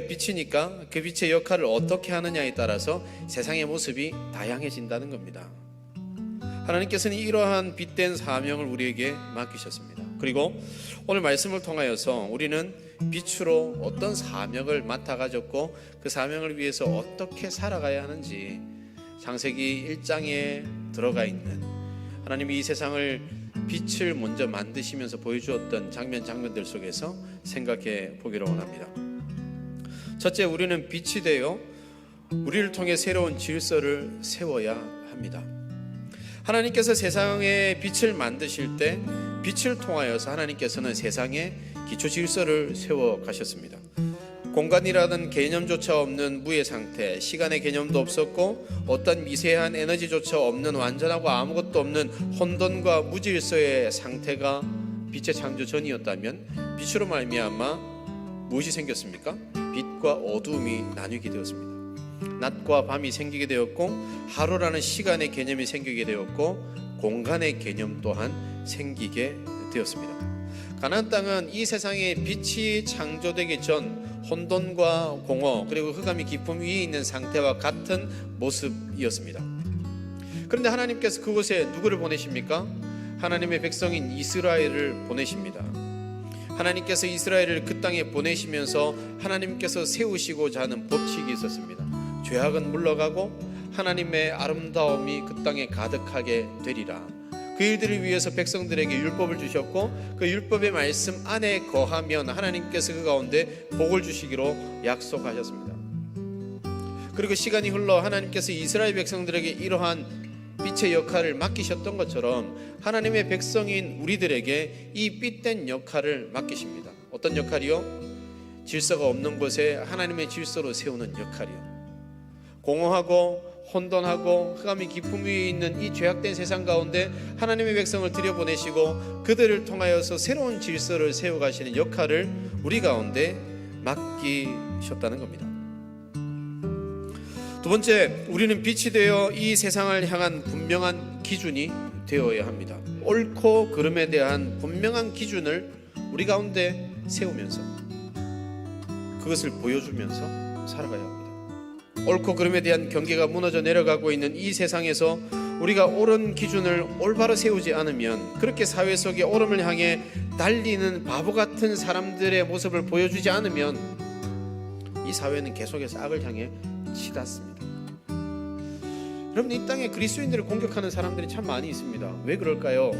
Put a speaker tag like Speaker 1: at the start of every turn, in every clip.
Speaker 1: 우리가 빛이니까 그 빛의 역할을 어떻게 하느냐에 따라서 세상의 모습이 다양해진다는 겁니다. 하나님께서는 이러한 빛된 사명을 우리에게 맡기셨습니다. 그리고 오늘 말씀을 통하여서 우리는 빛으로 어떤 사명을 맡아 가졌고 그 사명을 위해서 어떻게 살아가야 하는지 창세기 1장에 들어가 있는 하나님이 이 세상을 빛을 먼저 만드시면서 보여주었던 장면들 속에서 생각해 보기를 원합니다. 첫째, 우리는 빛이 되어 우리를 통해 새로운 질서를 세워야 합니다. 하나님께서 세상에 빛을 만드실 때 빛을 통하여서 하나님께서는 세상에 기초 질서를 세워 가셨습니다. 공간이라는 개념조차 없는 무의 상태, 시간의 개념도 없었고 어떤 미세한 에너지조차 없는 완전하고 아무것도 없는 혼돈과 무질서의 상태가 빛의 창조 전이었다면 빛으로 말미암아 무엇이 생겼습니까? 빛과 어두움이 나뉘게 되었습니다. 낮과 밤이 생기게 되었고 하루라는 시간의 개념이 생기게 되었고 공간의 개념 또한 생기게 되었습니다. 가나안 땅은 이 세상에 빛이 창조되기 전 혼돈과 공허 그리고 흑암이 깊음 위에 있는 상태와 같은 모습이었습니다. 그런데 하나님께서 그곳에 누구를 보내십니까? 하나님의 백성인 이스라엘을 보내십니다. 하나님께서 이스라엘을 그 땅에 보내시면서 하나님께서 세우시고자 하는 법칙이 있었습니다. 죄악은 물러가고 하나님의 아름다움이 그 땅에 가득하게 되리라. 그 일들을 위해서 백성들에게 율법을 주셨고 그 율법의 말씀 안에 거하면 하나님께서 그 가운데 복을 주시기로 약속하셨습니다. 그리고 시간이 흘러 하나님께서 이스라엘 백성들에게 이러한 빛의 역할을 맡기셨던 것처럼 하나님의 백성인 우리들에게 이 빛된 역할을 맡기십니다. 어떤 역할이요? 질서가 없는 곳에 하나님의 질서로 세우는 역할이요. 공허하고 혼돈하고 흑암이 깊음 위에 있는 이 죄악된 세상 가운데 하나님의 백성을 들여보내시고 그들을 통하여서 새로운 질서를 세워가시는 역할을 우리 가운데 맡기셨다는 겁니다. 두 번째, 우리는 빛이 되어 이 세상을 향한 분명한 기준이 되어야 합니다. 옳고 그름에 대한 분명한 기준을 우리 가운데 세우면서 그것을 보여주면서 살아가야 합니다. 옳고 그름에 대한 경계가 무너져 내려가고 있는 이 세상에서 우리가 옳은 기준을 올바로 세우지 않으면 그렇게 사회 속의 옳음을 향해 달리는 바보 같은 사람들의 모습을 보여주지 않으면 이 사회는 계속해서 악을 향해 치닫습니다. 여러분, 이 땅에 그리스도인들을 공격하는 사람들이 참 많이 있습니다. 왜 그럴까요?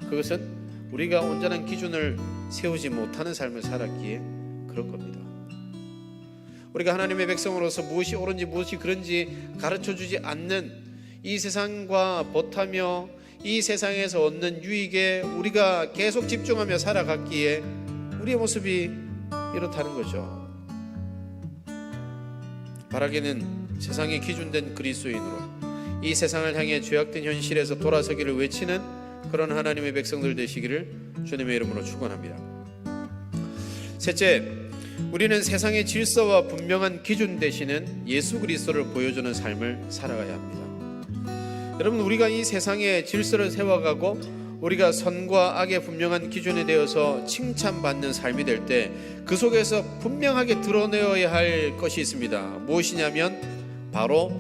Speaker 1: 그것은 우리가 온전한 기준을 세우지 못하는 삶을 살았기에 그럴 겁니다. 우리가 하나님의 백성으로서 무엇이 옳은지 무엇이 그른지 가르쳐주지 않는 이 세상과 버타며 이 세상에서 얻는 유익에 우리가 계속 집중하며 살아갔기에 우리의 모습이 이렇다는 거죠. 바라기는 세상에 기준된 그리스도인으로 이 세상을 향해 죄악된 현실에서 돌아서기를 외치는 그런 하나님의 백성들 되시기를 주님의 이름으로 축원합니다. 셋째, 우리는 세상의 질서와 분명한 기준 되시는 예수 그리스도를 보여주는 삶을 살아가야 합니다. 여러분, 우리가 이 세상의 질서를 세워가고 우리가 선과 악의 분명한 기준에 대해서 칭찬받는 삶이 될 때 그 속에서 분명하게 드러내어야 할 것이 있습니다. 무엇이냐면 바로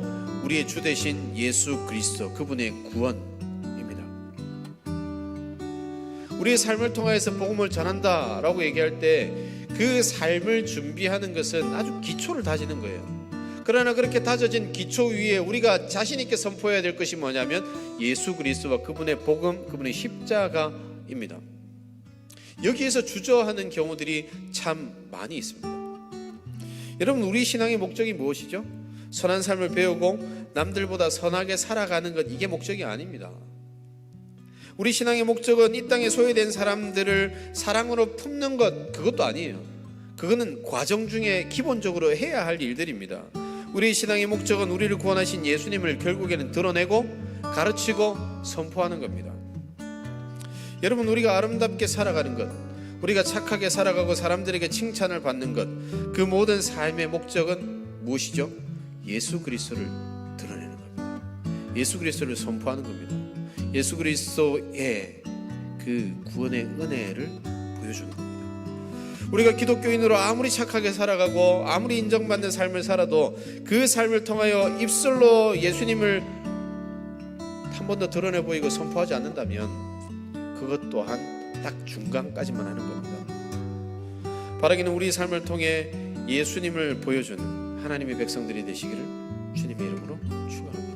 Speaker 1: 우리의 주 되신 예수 그리스도, 그분의 구원입니다. 우리의 삶을 통해서 복음을 전한다라고 얘기할 때 그 삶을 준비하는 것은 아주 기초를 다지는 거예요. 그러나 그렇게 다져진 기초 위에 우리가 자신 있게 선포해야 될 것이 뭐냐면 예수 그리스도와 그분의 복음, 그분의 십자가입니다. 여기에서 주저하는 경우들이 참 많이 있습니다. 여러분, 우리 신앙의 목적이 무엇이죠? 선한 삶을 배우고 남들보다 선하게 살아가는 것, 이게 목적이 아닙니다. 우리 신앙의 목적은 이 땅에 소외된 사람들을 사랑으로 품는 것, 그것도 아니에요. 그거는 과정 중에 기본적으로 해야 할 일들입니다. 우리 신앙의 목적은 우리를 구원하신 예수님을 결국에는 드러내고 가르치고 선포하는 겁니다. 여러분, 우리가 아름답게 살아가는 것, 우리가 착하게 살아가고 사람들에게 칭찬을 받는 것, 그 모든 삶의 목적은 무엇이죠? 예수 그리스도를 드러내는 겁니다. 예수 그리스도를 선포하는 겁니다. 예수 그리스도의 그 구원의 은혜를 보여주는 겁니다. 우리가 기독교인으로 아무리 착하게 살아가고 아무리 인정받는 삶을 살아도 그 삶을 통하여 입술로 예수님을 한 번 더 드러내 보이고 선포하지 않는다면 그것 또한 딱 중간까지만 하는 겁니다. 바라기는 우리 삶을 통해 예수님을 보여주는 하나님의 백성들이 되시기를 주님의 이름으로 축원합니다.